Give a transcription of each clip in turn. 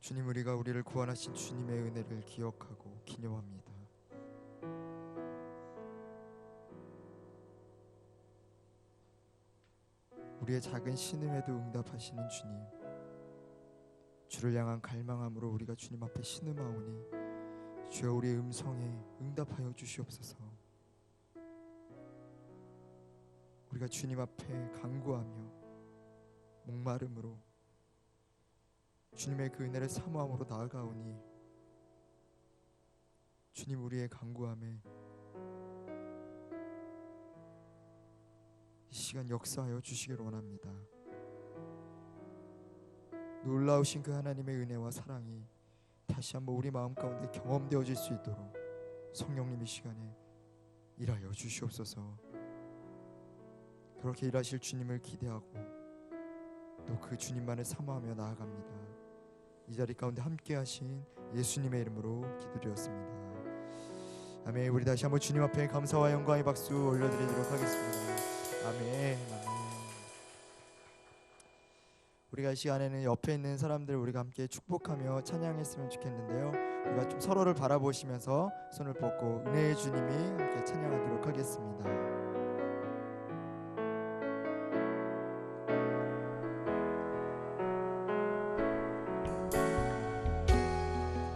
주님, 우리가 우리를 구원하신 주님의 은혜를 기억하고 기념합니다. 우리의 작은 신음에도 응답하시는 주님, 주를 향한 갈망함으로 우리가 주님 앞에 신음하오니 주여 우리의 음성에 응답하여 주시옵소서. 우리가 주님 앞에 간구하며 목마름으로 주님의 그 은혜를 사모함으로 나아가오니 주님, 우리의 간구함에 이 시간 역사하여 주시기를 원합니다. 놀라우신 그 하나님의 은혜와 사랑이 다시 한번 우리 마음 가운데 경험되어질 수 있도록 성령님 이 시간에 일하여 주시옵소서. 그렇게 일하실 주님을 기대하고 또 그 주님만을 사모하며 나아갑니다. 이 자리 가운데 함께 하신 예수님의 이름으로 기도드렸습니다. 아멘. 우리 다시 한번 주님 앞에 감사와 영광의 박수 올려드리도록 하겠습니다. 아멘. 우리가 이 시간에는 옆에 있는 사람들 우리가 함께 축복하며 찬양했으면 좋겠는데요. 우리가 좀 서로를 바라보시면서 손을 뻗고 은혜의 주님이 함께 찬양하도록 하겠습니다.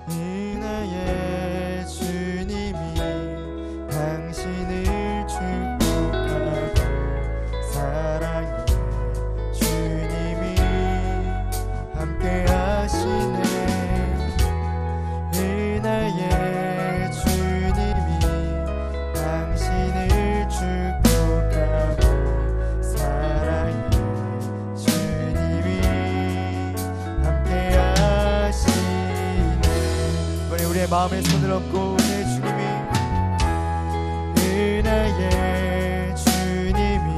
은혜의 주님이 당신을 축복하고 사랑의 주님이 함께 하시네. 은혜의 주님이 당신을 축복하고 사랑의 주님이 함께 하시네. 이번에 우리의 마음에 손을 얹고 은혜의 주님이 은혜의 주님이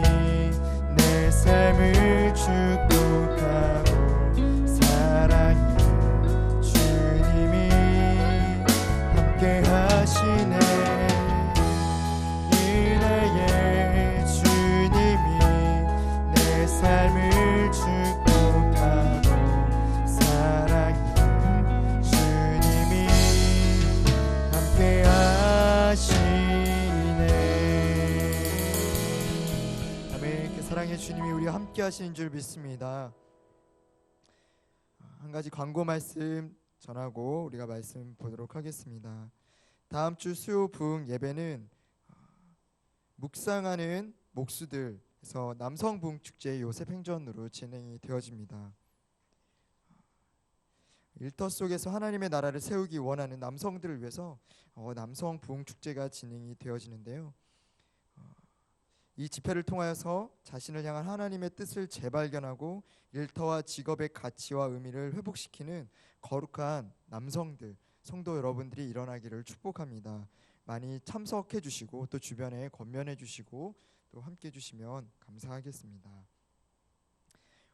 내 삶을 축복하고 사랑의 주님이 함께 하시네. 은혜의 주님이 내 삶을 축복하고 사랑의 주님이 함께 하시네. 아멘. 그 사랑의 주님이 우리와 함께 하시는 줄 믿습니다. 한 가지 광고 말씀 전하고 우리가 말씀 보도록 하겠습니다. 다음 주 수요 부흥 예배는 묵상하는 목수들에서 남성 부흥 축제 요셉 행전으로 진행이 되어집니다. 일터 속에서 하나님의 나라를 세우기 원하는 남성들을 위해서 남성 부흥 축제가 진행이 되어지는데요. 이 집회를 통하여서 자신을 향한 하나님의 뜻을 재발견하고 일터와 직업의 가치와 의미를 회복시키는 거룩한 남성들, 성도 여러분들이 일어나기를 축복합니다. 많이 참석해 주시고 또 주변에 권면해 주시고 또 함께 해 주시면 감사하겠습니다.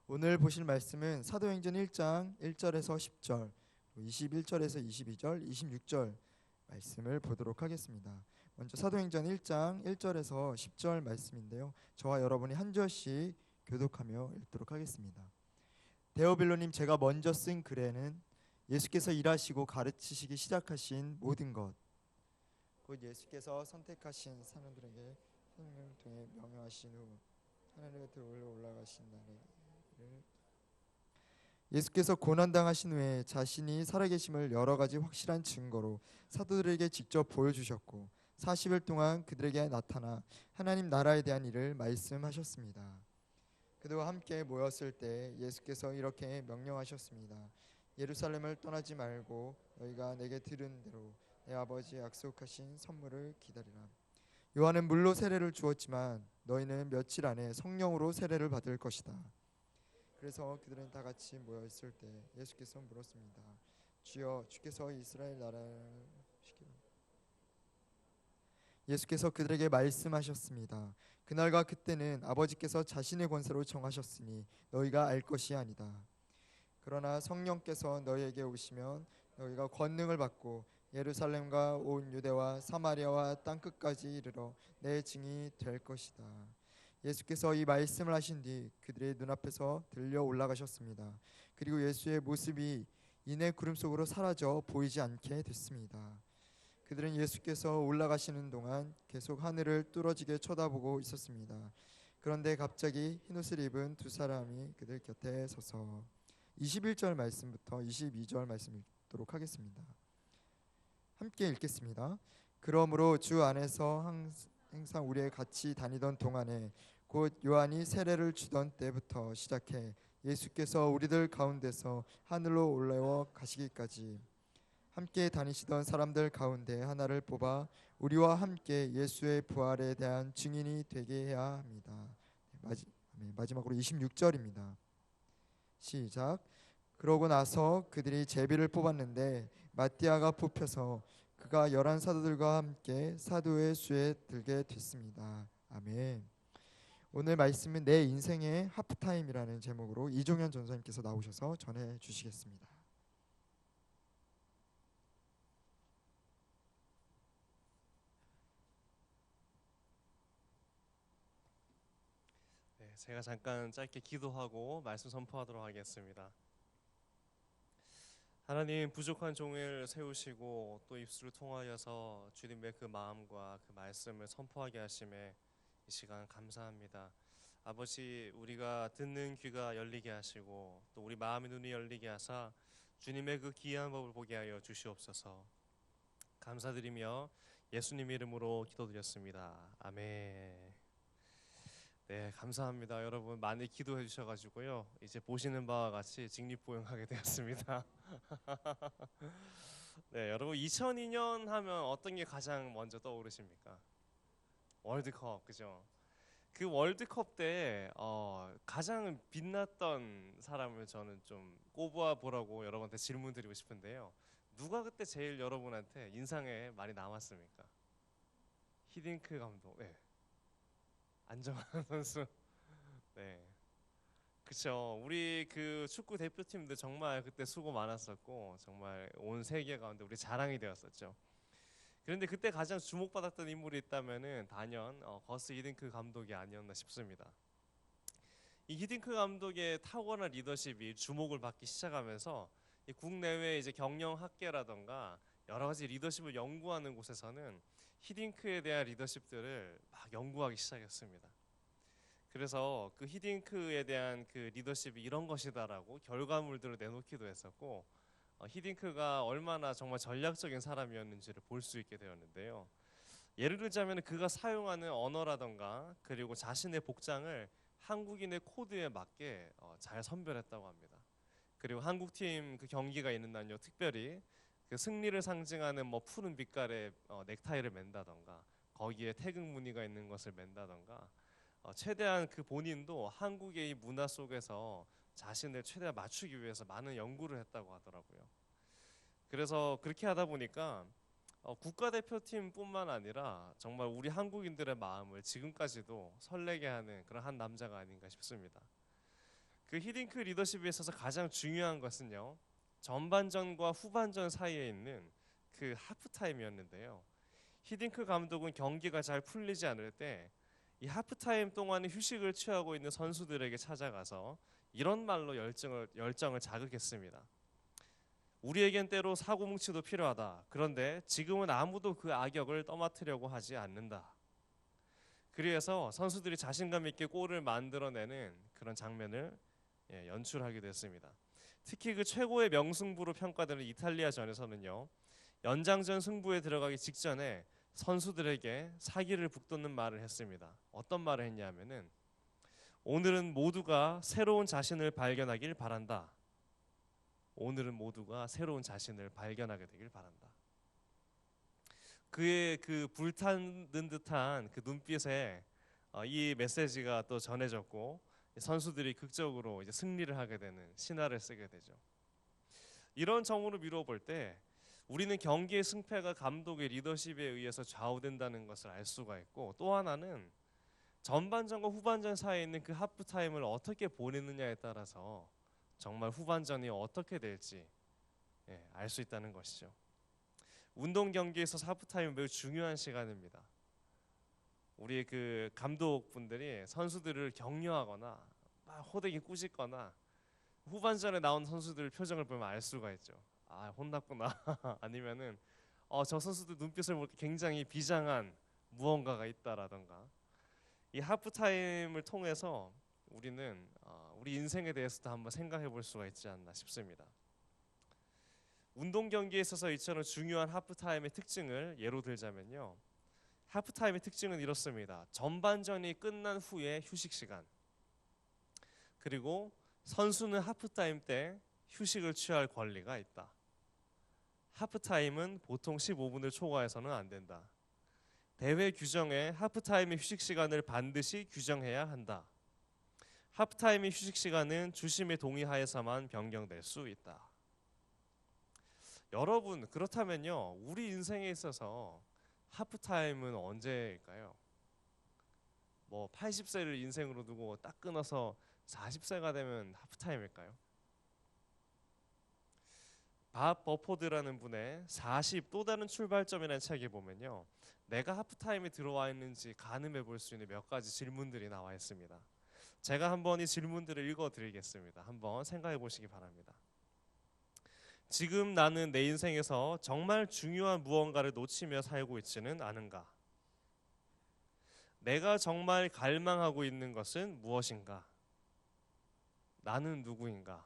오늘 보실 말씀은 사도행전 1장 1절에서 10절, 21절에서 22절, 26절 말씀을 보도록 하겠습니다. 먼저 사도행전 1장 1절에서 10절 말씀인데요. 저와 여러분이 한 절씩 교독하며 읽도록 하겠습니다. 데오빌로님, 제가 먼저 쓴 글에는 예수께서 일하시고 가르치시기 시작하신 모든 것, 곧 예수께서 선택하신 사람들에게 성령을 통해 명령하신 후 하나님의 들어 올라가신 날에 예수께서 고난당하신 후에 자신이 살아계심을 여러 가지 확실한 증거로 사도들에게 직접 보여주셨고 40일 동안 그들에게 나타나 하나님 나라에 대한 일을 말씀하셨습니다. 그들과 함께 모였을 때 예수께서 이렇게 명령하셨습니다. 예루살렘을 떠나지 말고 너희가 내게 들은 대로 내 아버지 약속하신 선물을 기다리라. 요한은 물로 세례를 주었지만 너희는 며칠 안에 성령으로 세례를 받을 것이다. 그래서 그들은 다 같이 모여 있을 때 예수께서 물었습니다. 주여, 주께서 이스라엘 나라를 예수께서 그들에게 말씀하셨습니다. 그날과 그때는 아버지께서 자신의 권세로 정하셨으니 너희가 알 것이 아니다. 그러나 성령께서 너희에게 오시면 너희가 권능을 받고 예루살렘과 온 유대와 사마리아와 땅끝까지 이르러 내 증인이 될 것이다. 예수께서 이 말씀을 하신 뒤 그들의 눈앞에서 들려 올라가셨습니다. 그리고 예수의 모습이 이내 구름 속으로 사라져 보이지 않게 됐습니다. 그들은 예수께서 올라가시는 동안 계속 하늘을 뚫어지게 쳐다보고 있었습니다. 그런데 갑자기 흰옷을 입은 두 사람이 그들 곁에 서서 21절 말씀부터 22절 말씀 읽도록 하겠습니다. 함께 읽겠습니다. 그러므로 주 안에서 항상 우리의 같이 다니던 동안에 곧 요한이 세례를 주던 때부터 시작해 예수께서 우리들 가운데서 하늘로 올라와 가시기까지 함께 다니시던 사람들 가운데 하나를 뽑아 우리와 함께 예수의 부활에 대한 증인이 되게 해야 합니다. 마지막으로 26절입니다. 시작. 그러고 나서 그들이 제비를 뽑았는데 마띠아가 뽑혀서 그가 11사도들과 함께 사도의 수에 들게 됐습니다. 아멘. 오늘 말씀은 내 인생의 하프타임이라는 제목으로 이종현 전사님께서 나오셔서 전해 주시겠습니다. 네, 제가 잠깐 짧게 기도하고 말씀 선포하도록 하겠습니다. 하나님, 부족한 종을 세우시고 또 입술을 통하여서 주님의 그 마음과 그 말씀을 선포하게 하심에 이 시간 감사합니다. 아버지, 우리가 듣는 귀가 열리게 하시고 또 우리 마음의 눈이 열리게 하사 주님의 그 귀한 법을 보게 하여 주시옵소서. 감사드리며 예수님 이름으로 기도드렸습니다. 아멘. 네, 감사합니다. 여러분 많이 기도해 주셔가지고요. 이제 보시는 바와 같이 직립보행하게 되었습니다. 네, 여러분 2002년 하면 어떤 게 가장 먼저 떠오르십니까? 월드컵, 그죠? 그 월드컵 때 가장 빛났던 사람을 저는 좀 꼽아 보라고 여러분한테 질문드리고 싶은데요. 누가 그때 제일 여러분한테 인상에 많이 남았습니까? 히딩크 감독. 네. 안정환 선수. 네. 그쵸. 우리 그 축구 대표팀들 정말 그때 수고 많았었고 정말 온 세계 가운데 우리 자랑이 되었었죠. 그런데 그때 가장 주목받았던 인물이 있다면은 단연 거스 히딩크 감독이 아니었나 싶습니다. 이 히딩크 감독의 탁월한 리더십이 주목을 받기 시작하면서 이 국내외 이제 경영학계라던가 여러 가지 리더십을 연구하는 곳에서는 히딩크에 대한 리더십들을 막 연구하기 시작했습니다. 그래서 그 히딩크에 대한 그 리더십이 이런 것이다라고 결과물들을 내놓기도 했었고 히딩크가 얼마나 정말 전략적인 사람이었는지를 볼 수 있게 되었는데요. 예를 들자면 그가 사용하는 언어라던가 그리고 자신의 복장을 한국인의 코드에 맞게 잘 선별했다고 합니다. 그리고 한국팀 그 경기가 있는 날요 특별히 그 승리를 상징하는 뭐 푸른 빛깔의 넥타이를 맨다던가 거기에 태극 무늬가 있는 것을 맨다던가 최대한 그 본인도 한국의 이 문화 속에서 자신을 최대한 맞추기 위해서 많은 연구를 했다고 하더라고요. 그래서 그렇게 하다 보니까 국가대표팀뿐만 아니라 정말 우리 한국인들의 마음을 지금까지도 설레게 하는 그런 한 남자가 아닌가 싶습니다. 그 히딩크 리더십에 있어서 가장 중요한 것은요, 전반전과 후반전 사이에 있는 그 하프타임이었는데요. 히딩크 감독은 경기가 잘 풀리지 않을 때 이 하프타임 동안에 휴식을 취하고 있는 선수들에게 찾아가서 이런 말로 열정을 자극했습니다. 우리에겐 때로 사고뭉치도 필요하다. 그런데 지금은 아무도 그 악역을 떠맡으려고 하지 않는다. 그래서 선수들이 자신감 있게 골을 만들어내는 그런 장면을 연출하게 됐습니다. 특히 그 최고의 명승부로 평가되는 이탈리아전에서는요, 연장전 승부에 들어가기 직전에 선수들에게 사기를 북돋는 말을 했습니다. 어떤 말을 했냐면은 오늘은 모두가 새로운 자신을 발견하길 바란다. 오늘은 모두가 새로운 자신을 발견하게 되길 바란다. 그의 그 불타는 듯한 그 눈빛에 이 메시지가 또 전해졌고 선수들이 극적으로 이제 승리를 하게 되는 신화를 쓰게 되죠. 이런 점으로 미뤄볼 때 우리는 경기의 승패가 감독의 리더십에 의해서 좌우된다는 것을 알 수가 있고, 또 하나는 전반전과 후반전 사이에 있는 그 하프타임을 어떻게 보내느냐에 따라서 정말 후반전이 어떻게 될지 알 수 있다는 것이죠. 운동 경기에서 하프타임은 매우 중요한 시간입니다. 우리 그 감독분들이 선수들을 격려하거나 막 호되게 꾸짖거나 후반전에 나온 선수들 표정을 보면 알 수가 있죠. 아, 혼났구나. 아니면은 저 선수들 눈빛을 볼 때 굉장히 비장한 무언가가 있다라던가. 이 하프타임을 통해서 우리는 우리 인생에 대해서도 한번 생각해 볼 수가 있지 않나 싶습니다. 운동 경기에 있어서 이처럼 중요한 하프타임의 특징을 예로 들자면요. 하프타임의 특징은 이렇습니다. 전반전이 끝난 후에 휴식 시간. 그리고 선수는 하프타임 때 휴식을 취할 권리가 있다. 하프타임은 보통 15분을 초과해서는 안 된다. 대회 규정에 하프타임의 휴식 시간을 반드시 규정해야 한다. 하프타임의 휴식 시간은 주심의 동의하에서만 변경될 수 있다. 여러분, 그렇다면요, 우리 인생에 있어서 하프타임은 언제일까요? 뭐 80세를 인생으로 두고 딱 끊어서 40세가 되면 하프타임일까요? 밥 버포드라는 분의 40 또 다른 출발점이라는 책에 보면요, 내가 하프타임에 들어와 있는지 가늠해 볼 수 있는 몇 가지 질문들이 나와 있습니다. 제가 한번 이 질문들을 읽어 드리겠습니다. 한번 생각해 보시기 바랍니다. 지금 나는 내 인생에서 정말 중요한 무언가를 놓치며 살고 있지는 않은가? 내가 정말 갈망하고 있는 것은 무엇인가? 나는 누구인가?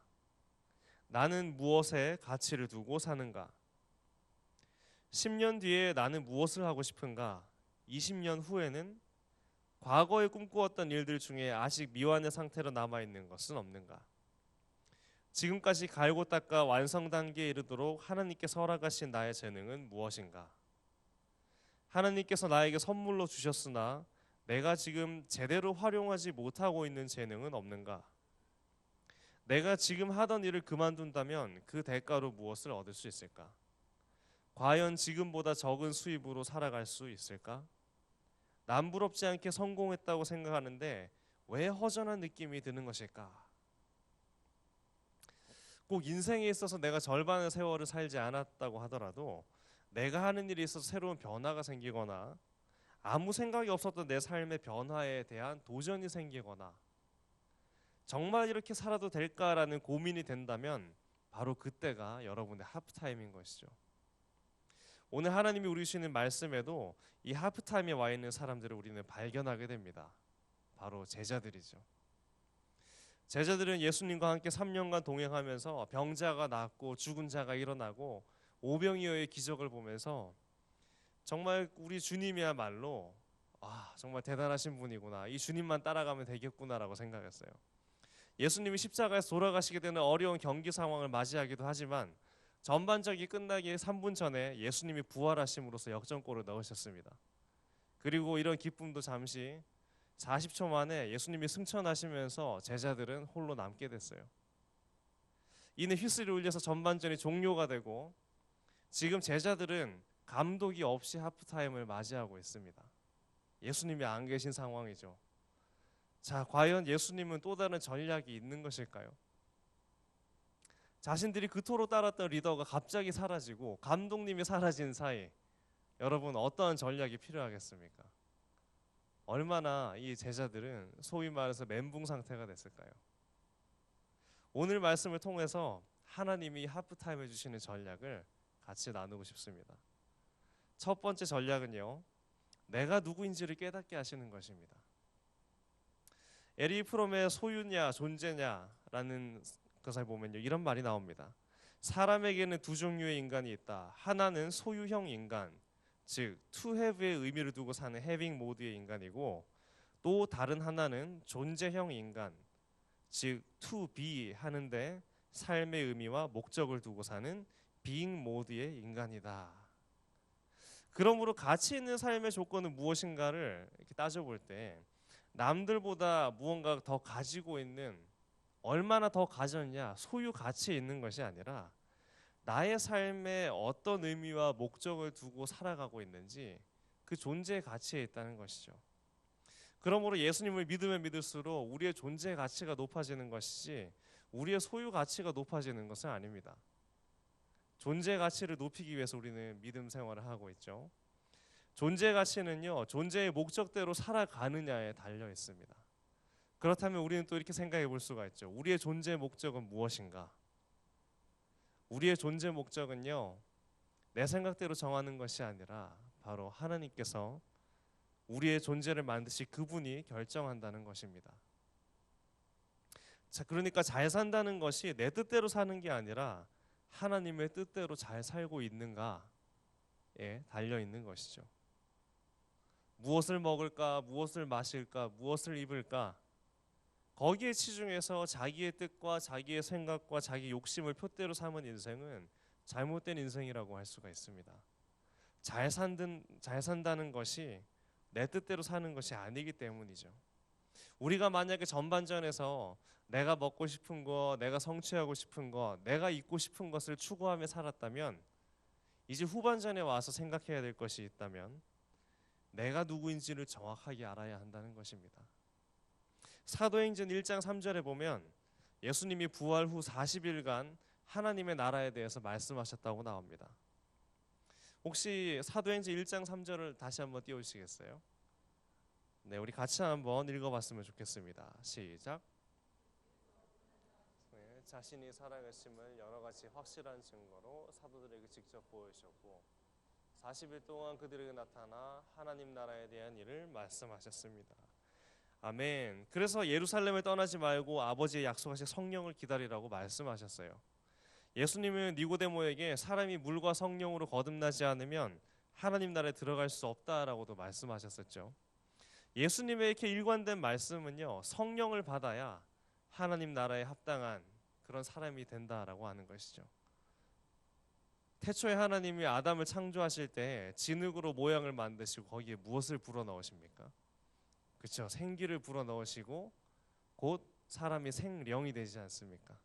나는 무엇에 가치를 두고 사는가? 10년 뒤에 나는 무엇을 하고 싶은가? 20년 후에는 과거에 꿈꾸었던 일들 중에 아직 미완의 상태로 남아있는 것은 없는가? 지금까지 갈고 닦아 완성 단계에 이르도록 하나님께서 허락하신 나의 재능은 무엇인가? 하나님께서 나에게 선물로 주셨으나 내가 지금 제대로 활용하지 못하고 있는 재능은 없는가? 내가 지금 하던 일을 그만둔다면 그 대가로 무엇을 얻을 수 있을까? 과연 지금보다 적은 수입으로 살아갈 수 있을까? 남부럽지 않게 성공했다고 생각하는데 왜 허전한 느낌이 드는 것일까? 꼭 인생에 있어서 내가 절반의 세월을 살지 않았다고 하더라도 내가 하는 일에 있어서 새로운 변화가 생기거나 아무 생각이 없었던 내 삶의 변화에 대한 도전이 생기거나 정말 이렇게 살아도 될까라는 고민이 된다면 바로 그때가 여러분의 하프타임인 것이죠. 오늘 하나님이 우리 주시는 말씀에도 이 하프타임에 와 있는 사람들을 우리는 발견하게 됩니다. 바로 제자들이죠. 제자들은 예수님과 함께 3년간 동행하면서 병자가 낫고 죽은 자가 일어나고 오병이어의 기적을 보면서 정말 우리 주님이야말로 정말 대단하신 분이구나. 이 주님만 따라가면 되겠구나라고 생각했어요. 예수님이 십자가에서 돌아가시게 되는 어려운 경기 상황을 맞이하기도 하지만 전반적이 끝나기 3분 전에 예수님이 부활하심으로써 역전골을 넣으셨습니다. 그리고 이런 기쁨도 잠시 40초 만에 예수님이 승천하시면서 제자들은 홀로 남게 됐어요. 이는 휘슬이 울려서 전반전이 종료가 되고 지금 제자들은 감독이 없이 하프타임을 맞이하고 있습니다. 예수님이 안 계신 상황이죠. 자, 과연 예수님은 또 다른 전략이 있는 것일까요? 자신들이 그토록 따랐던 리더가 갑자기 사라지고 감독님이 사라진 사이 여러분 어떠한 전략이 필요하겠습니까? 얼마나 이 제자들은 소위 말해서 멘붕 상태가 됐을까요? 오늘 말씀을 통해서 하나님이 하프타임에 주시는 전략을 같이 나누고 싶습니다. 첫 번째 전략은요, 내가 누구인지를 깨닫게 하시는 것입니다. 에리 프롬의 소유냐 존재냐라는 것을 보면요, 이런 말이 나옵니다. 사람에게는 두 종류의 인간이 있다. 하나는 소유형 인간, 즉 to have의 의미를 두고 사는 having 모드의 인간이고, 또 다른 하나는 존재형 인간, 즉 to be 하는데 삶의 의미와 목적을 두고 사는 being 모드의 인간이다. 그러므로 가치 있는 삶의 조건은 무엇인가를 이렇게 따져볼 때 남들보다 무언가 더 가지고 있는, 얼마나 더 가졌냐, 소유 가치에 있는 것이 아니라 나의 삶에 어떤 의미와 목적을 두고 살아가고 있는지 그 존재의 가치에 있다는 것이죠. 그러므로 예수님을 믿으면 믿을수록 우리의 존재의 가치가 높아지는 것이지 우리의 소유 가치가 높아지는 것은 아닙니다. 존재의 가치를 높이기 위해서 우리는 믿음 생활을 하고 있죠. 존재의 가치는요, 존재의 목적대로 살아가느냐에 달려 있습니다. 그렇다면 우리는 또 이렇게 생각해 볼 수가 있죠. 우리의 존재의 목적은 무엇인가? 우리의 존재 목적은요, 내 생각대로 정하는 것이 아니라 바로 하나님께서 우리의 존재를 만드신 그분이 결정한다는 것입니다. 자, 그러니까 잘 산다는 것이 내 뜻대로 사는 게 아니라 하나님의 뜻대로 잘 살고 있는가에 달려 있는 것이죠. 무엇을 먹을까, 무엇을 마실까, 무엇을 입을까, 거기에 치중해서 자기의 뜻과 자기의 생각과 자기 욕심을 표대로 삼은 인생은 잘못된 인생이라고 할 수가 있습니다. 잘 산다는 것이 내 뜻대로 사는 것이 아니기 때문이죠. 우리가 만약에 전반전에서 내가 먹고 싶은 거, 내가 성취하고 싶은 거, 내가 잊고 싶은 것을 추구하며 살았다면, 이제 후반전에 와서 생각해야 될 것이 있다면 내가 누구인지를 정확하게 알아야 한다는 것입니다. 사도행전 1장 3절에 보면 예수님이 부활 후 40일간 하나님의 나라에 대해서 말씀하셨다고 나옵니다. 혹시 사도행전 1장 3절을 다시 한번 띄워주시겠어요? 네, 우리 같이 한번 읽어봤으면 좋겠습니다. 시작. 네, 자신이 살아계심을 여러 가지 확실한 증거로 사도들에게 직접 보여주셨고 40일 동안 그들에게 나타나 하나님 나라에 대한 일을 말씀하셨습니다. 아멘. 그래서 예루살렘을 떠나지 말고 아버지의 약속하신 성령을 기다리라고 말씀하셨어요. 예수님은 니고데모에게 사람이 물과 성령으로 거듭나지 않으면 하나님 나라에 들어갈 수 없다라고도 말씀하셨었죠. 예수님의 이렇게 일관된 말씀은요, 성령을 받아야 하나님 나라에 합당한 그런 사람이 된다라고 하는 것이죠. 태초에 하나님이 아담을 창조하실 때 진흙으로 모양을 만드시고 거기에 무엇을 불어넣으십니까? 그렇죠. 생기를 불어넣으시고 곧 사람이 생령이 되지 않습니까?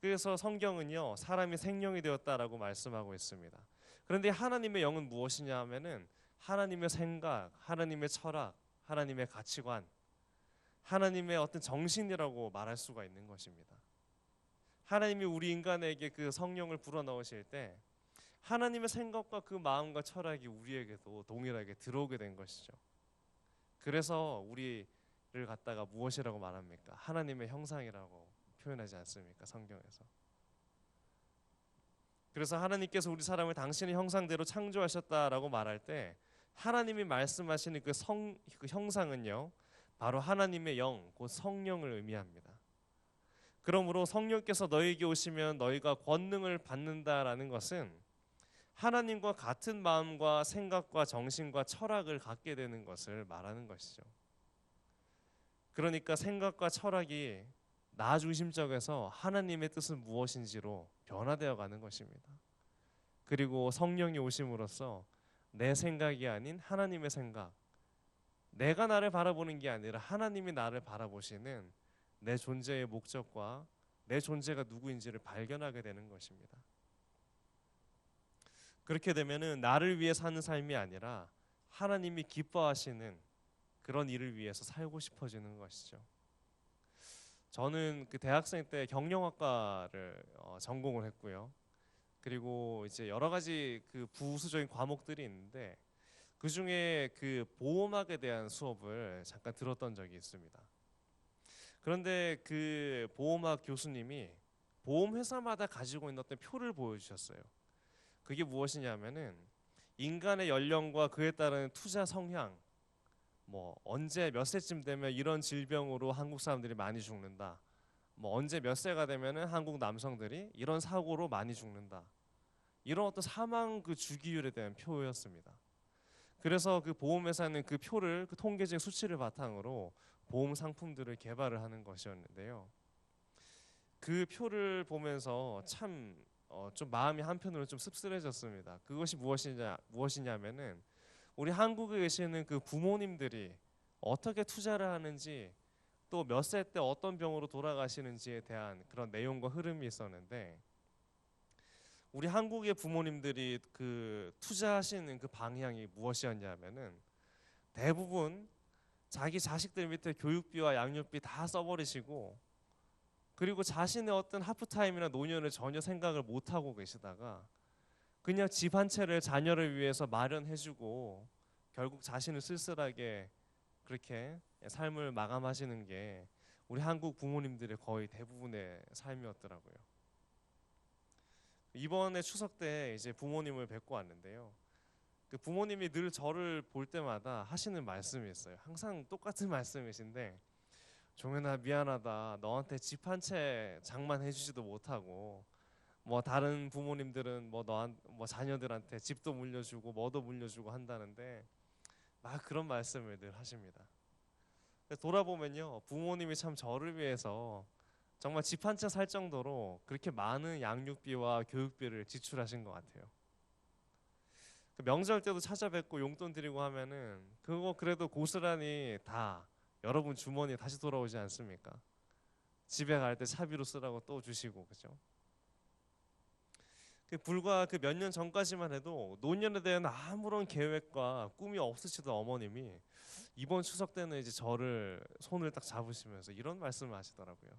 그래서 성경은요, 사람이 생령이 되었다라고 말씀하고 있습니다. 그런데 하나님의 영은 무엇이냐 하면은 하나님의 생각, 하나님의 철학, 하나님의 가치관, 하나님의 어떤 정신이라고 말할 수가 있는 것입니다. 하나님이 우리 인간에게 그 성령을 불어넣으실 때 하나님의 생각과 그 마음과 철학이 우리에게도 동일하게 들어오게 된 것이죠. 그래서 우리를 갖다가 무엇이라고 말합니까? 하나님의 형상이라고 표현하지 않습니까? 성경에서. 그래서 하나님께서 우리 사람을 당신의 형상대로 창조하셨다라고 말할 때 하나님이 말씀하시는 그 형상은요, 바로 하나님의 영, 곧 성령을 의미합니다. 그러므로 성령께서 너에게 오시면 너희가 권능을 받는다라는 것은 하나님과 같은 마음과 생각과 정신과 철학을 갖게 되는 것을 말하는 것이죠. 그러니까 생각과 철학이 나 중심적에서 하나님의 뜻은 무엇인지로 변화되어 가는 것입니다. 그리고 성령이 오심으로써 내 생각이 아닌 하나님의 생각, 내가 나를 바라보는 게 아니라 하나님이 나를 바라보시는 내 존재의 목적과 내 존재가 누구인지를 발견하게 되는 것입니다. 그렇게 되면은 나를 위해 사는 삶이 아니라 하나님이 기뻐하시는 그런 일을 위해서 살고 싶어지는 것이죠. 저는 그 대학생 때 경영학과를 전공을 했고요. 그리고 이제 여러 가지 그 부수적인 과목들이 있는데 그 중에 그 보험학에 대한 수업을 잠깐 들었던 적이 있습니다. 그런데 그 보험학 교수님이 보험회사마다 가지고 있는 어떤 표를 보여주셨어요. 그게 무엇이냐면은 인간의 연령과 그에 따른 투자 성향, 뭐 언제 몇 세쯤 되면 이런 질병으로 한국 사람들이 많이 죽는다. 뭐 언제 몇 세가 되면은 한국 남성들이 이런 사고로 많이 죽는다. 이런 어떤 사망 그 주기율에 대한 표였습니다. 그래서 그 보험회사는 그 표를 그 통계적 수치를 바탕으로 보험 상품들을 개발을 하는 것이었는데요. 그 표를 보면서 참 좀 마음이 한편으로 좀 씁쓸해졌습니다. 그것이 무엇이냐면은 우리 한국에 계시는 그 부모님들이 어떻게 투자를 하는지 또 몇 세 때 어떤 병으로 돌아가시는지에 대한 그런 내용과 흐름이 있었는데 우리 한국의 부모님들이 그 투자하시는 그 방향이 무엇이었냐면은 대부분 자기 자식들 밑에 교육비와 양육비 다 써버리시고 그리고 자신의 어떤 하프타임이나 노년을 전혀 생각을 못하고 계시다가 그냥 집 한 채를 자녀를 위해서 마련해주고 결국 자신을 쓸쓸하게 그렇게 삶을 마감하시는 게 우리 한국 부모님들의 거의 대부분의 삶이었더라고요. 이번에 추석 때 이제 부모님을 뵙고 왔는데요. 그 부모님이 늘 저를 볼 때마다 하시는 말씀이 있어요. 항상 똑같은 말씀이신데, 종현아 미안하다. 너한테 집 한 채 장만해주지도 못하고, 뭐 다른 부모님들은 뭐 자녀들한테 집도 물려주고 뭐도 물려주고 한다는데 막 그런 말씀을 늘 하십니다. 근데 돌아보면요, 부모님이 참 저를 위해서 정말 집 한 채 살 정도로 그렇게 많은 양육비와 교육비를 지출하신 것 같아요. 그 명절 때도 찾아뵙고 용돈 드리고 하면은 그거 그래도 고스란히 다 여러분 주머니에 다시 돌아오지 않습니까? 집에 갈 때 차비로 쓰라고 또 주시고, 그죠? 불과 그 몇 년 전까지만 해도 노년에 대한 아무런 계획과 꿈이 없으시던 어머님이 이번 추석 때는 이제 저를 손을 딱 잡으시면서 이런 말씀을 하시더라고요.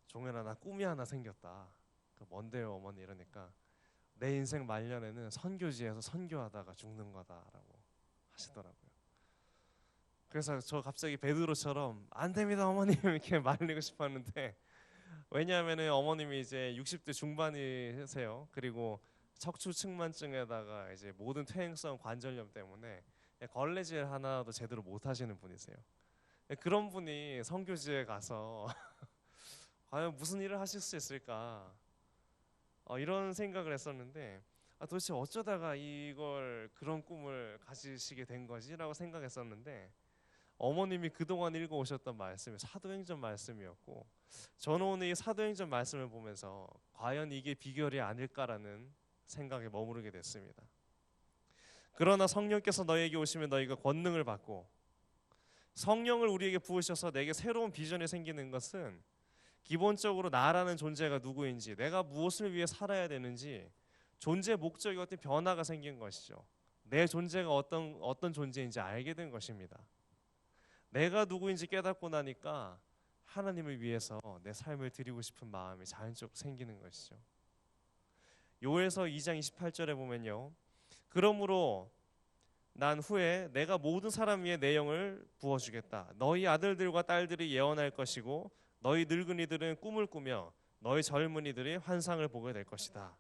종현아, 나 꿈이 하나 생겼다. 뭔데요 어머니? 이러니까 내 인생 말년에는 선교지에서 선교하다가 죽는 거다라고 하시더라고요. 그래서 저 갑자기 베드로처럼 안 됩니다 어머님 이렇게 말리고 싶었는데, 왜냐하면 어머님이 이제 60대 중반이세요. 그리고 척추 측만증에다가 이제 모든 퇴행성 관절염 때문에 걸레질 하나도 제대로 못 하시는 분이세요. 그런 분이 선교지에 가서 과연 무슨 일을 하실 수 있을까, 이런 생각을 했었는데, 도대체 어쩌다가 이걸 그런 꿈을 가지시게 된 거지라고 생각했었는데, 어머님이 그동안 읽어오셨던 말씀이 사도행전 말씀이었고, 저는 오늘 이 사도행전 말씀을 보면서 과연 이게 비결이 아닐까라는 생각에 머무르게 됐습니다. 그러나 성령께서 너희에게 오시면 너희가 권능을 받고, 성령을 우리에게 부으셔서 내게 새로운 비전이 생기는 것은 기본적으로 나라는 존재가 누구인지, 내가 무엇을 위해 살아야 되는지 존재 목적이 어떤 변화가 생긴 것이죠. 내 존재가 어떤 존재인지 알게 된 것입니다. 내가 누구인지 깨닫고 나니까 하나님을 위해서 내 삶을 드리고 싶은 마음이 자연적으로 생기는 것이죠. 요엘서 2장 28절에 보면요, 그러므로 난 후에 내가 모든 사람 위에 내 영을 부어주겠다. 너희 아들들과 딸들이 예언할 것이고 너희 늙은이들은 꿈을 꾸며 너희 젊은이들이 환상을 보게 될 것이다.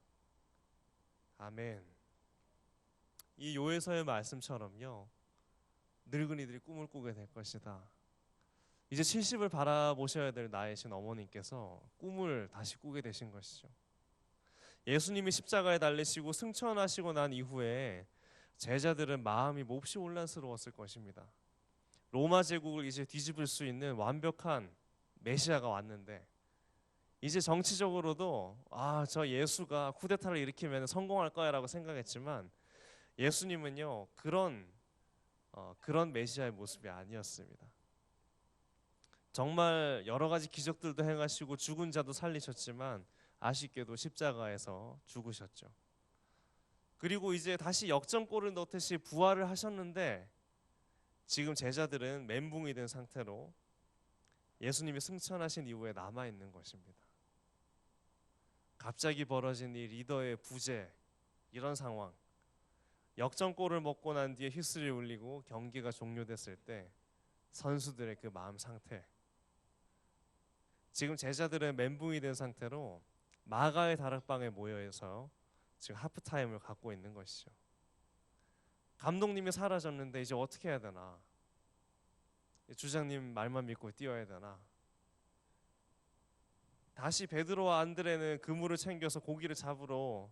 아멘. 이 요엘서의 말씀처럼요, 늙은이들이 꿈을 꾸게 될 것이다. 이제 70을 바라보셔야 될 나이신 어머님께서 꿈을 다시 꾸게 되신 것이죠. 예수님이 십자가에 달리시고 승천하시고 난 이후에 제자들은 마음이 몹시 혼란스러웠을 것입니다. 로마 제국을 이제 뒤집을 수 있는 완벽한 메시아가 왔는데, 이제 정치적으로도 저 예수가 쿠데타를 일으키면 성공할 거야라고 생각했지만, 예수님은요 그런 메시아의 모습이 아니었습니다. 정말 여러 가지 기적들도 행하시고 죽은 자도 살리셨지만 아쉽게도 십자가에서 죽으셨죠. 그리고 이제 다시 역전골을 넣듯이 부활을 하셨는데, 지금 제자들은 멘붕이 된 상태로 예수님이 승천하신 이후에 남아 있는 것입니다. 갑자기 벌어진 이 리더의 부재, 이런 상황, 역전골을 먹고 난 뒤에 휘슬이 울리고 경기가 종료됐을 때 선수들의 그 마음 상태, 지금 제자들은 멘붕이 된 상태로 마가의 다락방에 모여서 지금 하프타임을 갖고 있는 것이죠. 감독님이 사라졌는데 이제 어떻게 해야 되나, 주장님 말만 믿고 뛰어야 되나, 다시 베드로와 안드레는 그물을 챙겨서 고기를 잡으러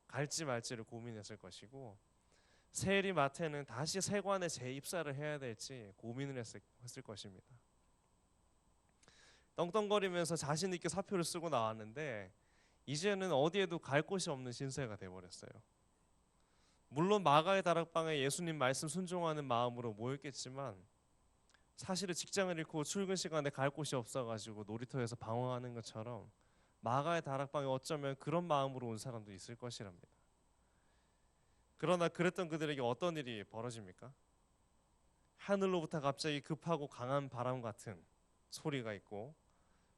갈지 말지를 고민했을 것이고, 세리 마태는 다시 세관에 재입사를 해야 될지 고민을 했을 것입니다. 떵떵거리면서 자신 있게 사표를 쓰고 나왔는데 이제는 어디에도 갈 곳이 없는 신세가 돼버렸어요. 물론 마가의 다락방에 예수님 말씀 순종하는 마음으로 모였겠지만, 사실은 직장을 잃고 출근 시간에 갈 곳이 없어가지고 놀이터에서 방황하는 것처럼 마가의 다락방에 어쩌면 그런 마음으로 온 사람도 있을 것이랍니다. 그러나 그랬던 그들에게 어떤 일이 벌어집니까? 하늘로부터 갑자기 급하고 강한 바람 같은 소리가 있고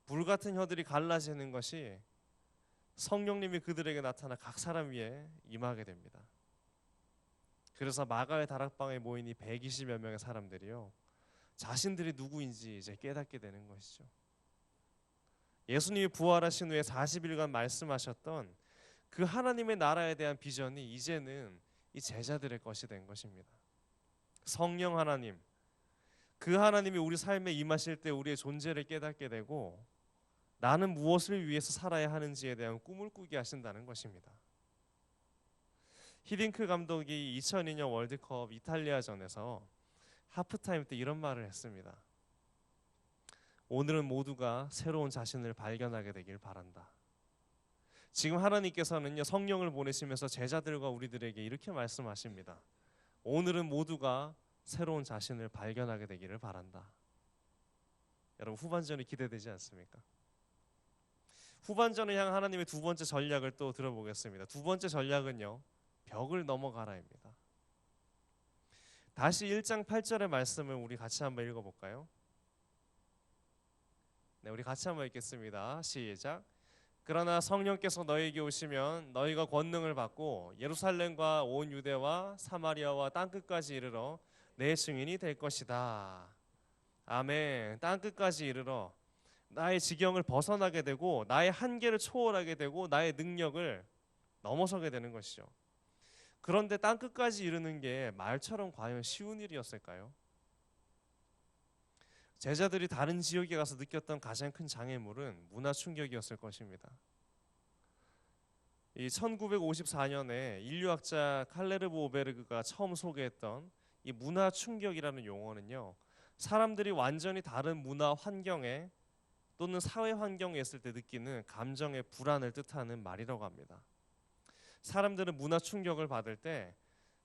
불같은 혀들이 갈라지는 것이 성령님이 그들에게 나타나 각 사람 위에 임하게 됩니다. 그래서 마가의 다락방에 모인 이 120여 명의 사람들이요, 자신들이 누구인지 이제 깨닫게 되는 것이죠. 예수님이 부활하신 후에 40일간 말씀하셨던 그 하나님의 나라에 대한 비전이 이제는 이 제자들의 것이 된 것입니다. 성령 하나님, 그 하나님이 우리 삶에 임하실 때 우리의 존재를 깨닫게 되고 나는 무엇을 위해서 살아야 하는지에 대한 꿈을 꾸게 하신다는 것입니다. 히딩크 감독이 2002년 월드컵 이탈리아전에서 하프타임 때 이런 말을 했습니다. 오늘은 모두가 새로운 자신을 발견하게 되길 바란다. 지금 하나님께서는요, 성령을 보내시면서 제자들과 우리들에게 이렇게 말씀하십니다. 오늘은 모두가 새로운 자신을 발견하게 되기를 바란다. 여러분, 후반전이 기대되지 않습니까? 후반전을 향한 하나님의 두 번째 전략을 또 들어보겠습니다. 두 번째 전략은요, 벽을 넘어가라입니다. 다시 1장 8절의 말씀을 우리 같이 한번 읽어볼까요? 네, 우리 같이 한번 읽겠습니다. 시작. 그러나 성령께서 너희에게 오시면 너희가 권능을 받고 예루살렘과 온 유대와 사마리아와 땅끝까지 이르러 내 증인이 될 것이다. 아멘. 땅끝까지 이르러 나의 지경을 벗어나게 되고 나의 한계를 초월하게 되고 나의 능력을 넘어서게 되는 것이죠. 그런데 땅끝까지 이르는 게 말처럼 과연 쉬운 일이었을까요? 제자들이 다른 지역에 가서 느꼈던 가장 큰 장애물은 문화 충격이었을 것입니다. 이 1954년에 인류학자 칼레르브 오베르그가 처음 소개했던 이 문화 충격이라는 용어는요, 사람들이 완전히 다른 문화 환경에 또는 사회 환경에 있을 때 느끼는 감정의 불안을 뜻하는 말이라고 합니다. 사람들은 문화 충격을 받을 때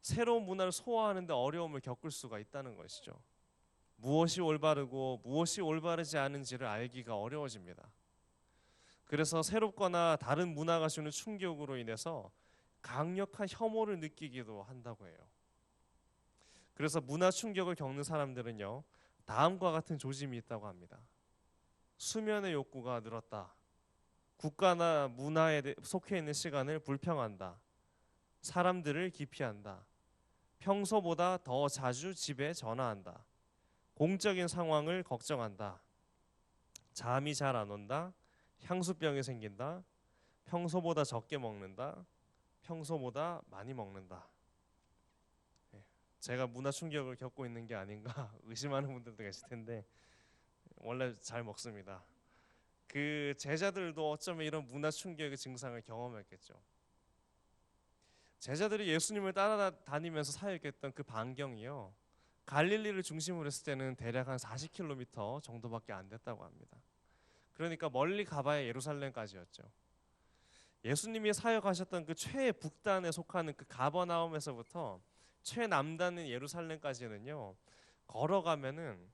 새로운 문화를 소화하는데 어려움을 겪을 수가 있다는 것이죠. 무엇이 올바르고 무엇이 올바르지 않은지를 알기가 어려워집니다. 그래서 새롭거나 다른 문화가 주는 충격으로 인해서 강력한 혐오를 느끼기도 한다고 해요. 그래서 문화 충격을 겪는 사람들은요, 다음과 같은 조짐이 있다고 합니다. 수면의 욕구가 늘었다. 국가나 문화에 속해 있는 시간을 불평한다. 사람들을 기피한다. 평소보다 더 자주 집에 전화한다. 공적인 상황을 걱정한다. 잠이 잘 안 온다. 향수병이 생긴다. 평소보다 적게 먹는다. 평소보다 많이 먹는다. 제가 문화 충격을 겪고 있는 게 아닌가 의심하는 분들도 계실 텐데 원래 잘 먹습니다. 그 제자들도 어쩌면 이런 문화 충격의 증상을 경험했겠죠. 제자들이 예수님을 따라다니면서 사역했던 그 반경이요, 갈릴리를 중심으로 했을 때는 대략 한 40km 정도밖에 안 됐다고 합니다. 그러니까 멀리 가봐야 예루살렘까지였죠. 예수님이 사역하셨던 그 최북단에 속하는 그 가버나움에서부터 최남단인 예루살렘까지는요, 걸어가면은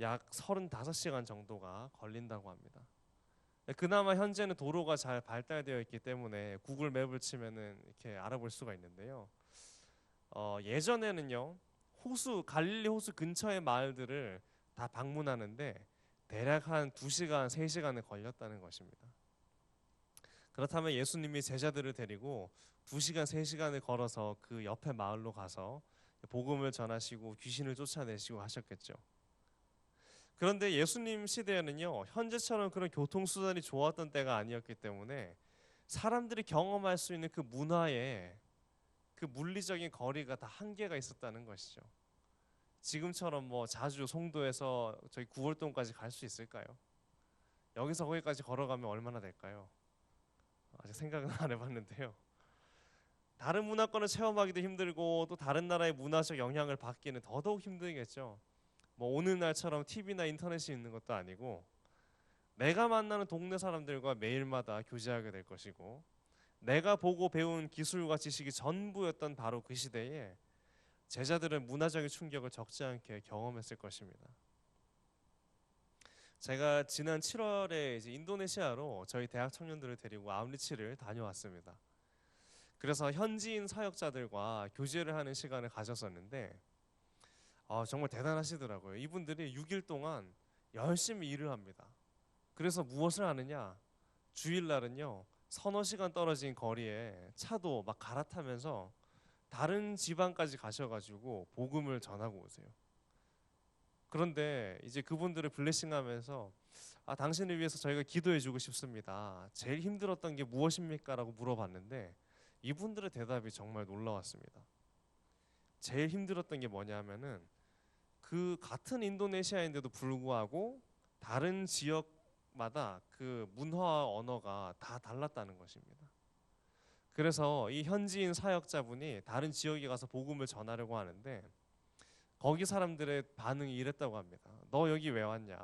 약 35시간 정도가 걸린다고 합니다. 그나마 현재는 도로가 잘 발달되어 있기 때문에 구글 맵을 치면은 이렇게 알아볼 수가 있는데요. 예전에는요, 갈릴리 호수 근처의 마을들을 다 방문하는데 대략 한 2시간, 3시간에 걸렸다는 것입니다. 그렇다면 예수님이 제자들을 데리고 2시간, 3시간을 걸어서 그 옆에 마을로 가서 복음을 전하시고 귀신을 쫓아내시고 하셨겠죠. 그런데 예수님 시대에는요, 현재처럼 그런 교통수단이 좋았던 때가 아니었기 때문에 사람들이 경험할 수 있는 그 문화의 그 물리적인 거리가 다 한계가 있었다는 것이죠. 지금처럼 뭐 자주 송도에서 저희 구월동까지 갈 수 있을까요? 여기서 거기까지 걸어가면 얼마나 될까요? 아직 생각은 안 해봤는데요. 다른 문화권을 체험하기도 힘들고 또 다른 나라의 문화적 영향을 받기는 더더욱 힘들겠죠. 뭐 오는 날처럼 TV나 인터넷이 있는 것도 아니고 내가 만나는 동네 사람들과 매일마다 교제하게 될 것이고 내가 보고 배운 기술과 지식이 전부였던 바로 그 시대에 제자들은 문화적인 충격을 적지 않게 경험했을 것입니다. 제가 지난 7월에 이제 인도네시아로 저희 대학 청년들을 데리고 아웃리치를 다녀왔습니다. 그래서 현지인 사역자들과 교제를 하는 시간을 가졌었는데 정말 대단하시더라고요. 이분들이 6일 동안 열심히 일을 합니다. 그래서 무엇을 하느냐? 주일날은요, 서너 시간 떨어진 거리에 차도 막 갈아타면서 다른 지방까지 가셔가지고 복음을 전하고 오세요. 그런데 이제 그분들을 블레싱하면서 당신을 위해서 저희가 기도해주고 싶습니다. 제일 힘들었던 게 무엇입니까? 라고 물어봤는데 이분들의 대답이 정말 놀라웠습니다. 제일 힘들었던 게 뭐냐면은 그 같은 인도네시아인데도 불구하고 다른 지역마다 그 문화와 언어가 다 달랐다는 것입니다. 그래서 이 현지인 사역자분이 다른 지역에 가서 복음을 전하려고 하는데 거기 사람들의 반응이 이랬다고 합니다. 너 여기 왜 왔냐?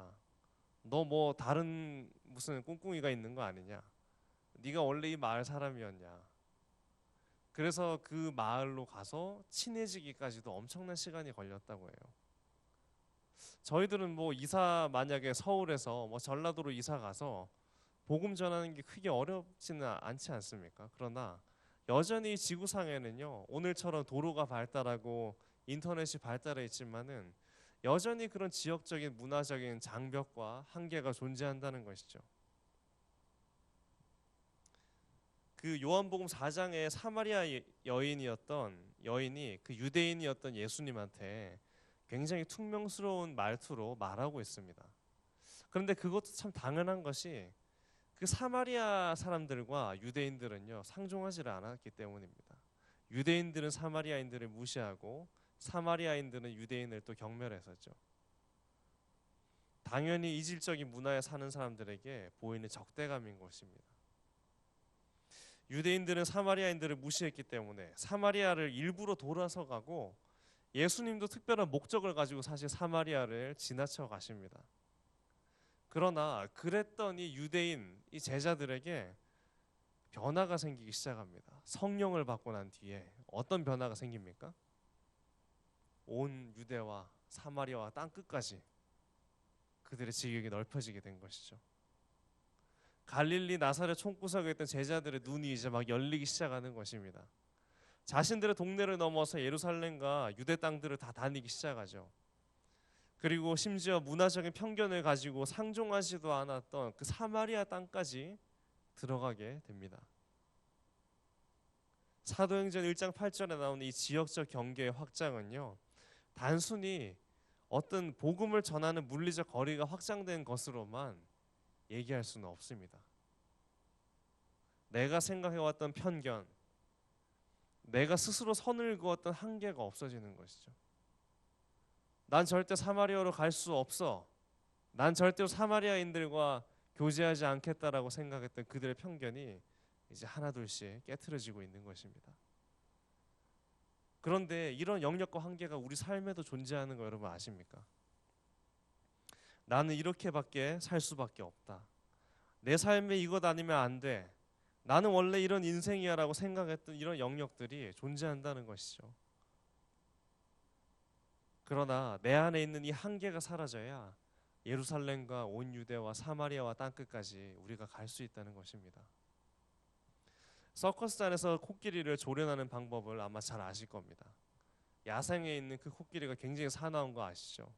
너 뭐 다른 무슨 꿍꿍이가 있는 거 아니냐? 네가 원래 이 마을 사람이었냐? 그래서 그 마을로 가서 친해지기까지도 엄청난 시간이 걸렸다고 해요. 저희들은 뭐 이사 만약에 서울에서 뭐 전라도로 이사 가서 복음 전하는 게 크게 어렵지는 않지 않습니까? 그러나 여전히 지구상에는요, 오늘처럼 도로가 발달하고 인터넷이 발달해 있지만은 여전히 그런 지역적인 문화적인 장벽과 한계가 존재한다는 것이죠. 그 요한복음 4장에 사마리아 여인이 그 유대인이었던 예수님한테 굉장히 퉁명스러운 말투로 말하고 있습니다. 그런데 그것도 참 당연한 것이 그 사마리아 사람들과 유대인들은요 상종하지를 않았기 때문입니다. 유대인들은 사마리아인들을 무시하고 사마리아인들은 유대인을 또 경멸했었죠. 당연히 이질적인 문화에 사는 사람들에게 보이는 적대감인 것입니다. 유대인들은 사마리아인들을 무시했기 때문에 사마리아를 일부러 돌아서 가고 예수님도 특별한 목적을 가지고 사실 사마리아를 지나쳐 가십니다. 그러나 그랬던 이 유대인 이 제자들에게 변화가 생기기 시작합니다. 성령을 받고 난 뒤에 어떤 변화가 생깁니까? 온 유대와 사마리아와 땅 끝까지 그들의 지경이 넓혀지게 된 것이죠. 갈릴리 나사렛 총구석에 있던 제자들의 눈이 이제 막 열리기 시작하는 것입니다. 자신들의 동네를 넘어서 예루살렘과 유대 땅들을 다 다니기 시작하죠. 그리고 심지어 문화적인 편견을 가지고 상종하지도 않았던 그 사마리아 땅까지 들어가게 됩니다. 사도행전 1장 8절에 나오는 이 지역적 경계의 확장은요, 단순히 어떤 복음을 전하는 물리적 거리가 확장된 것으로만 얘기할 수는 없습니다. 내가 생각해왔던 편견, 내가 스스로 선을 그었던 한계가 없어지는 것이죠. 난 절대 사마리아로 갈 수 없어. 난 절대로 사마리아인들과 교제하지 않겠다라고 생각했던 그들의 편견이 이제 하나둘씩 깨트려지고 있는 것입니다. 그런데 이런 영역과 한계가 우리 삶에도 존재하는 거 여러분 아십니까? 나는 이렇게밖에 살 수밖에 없다. 내 삶에 이것 아니면 안 돼. 나는 원래 이런 인생이야 라고 생각했던 이런 영역들이 존재한다는 것이죠. 그러나 내 안에 있는 이 한계가 사라져야 예루살렘과 온 유대와 사마리아와 땅끝까지 우리가 갈 수 있다는 것입니다. 서커스단에서 코끼리를 조련하는 방법을 아마 잘 아실 겁니다. 야생에 있는 그 코끼리가 굉장히 사나운 거 아시죠?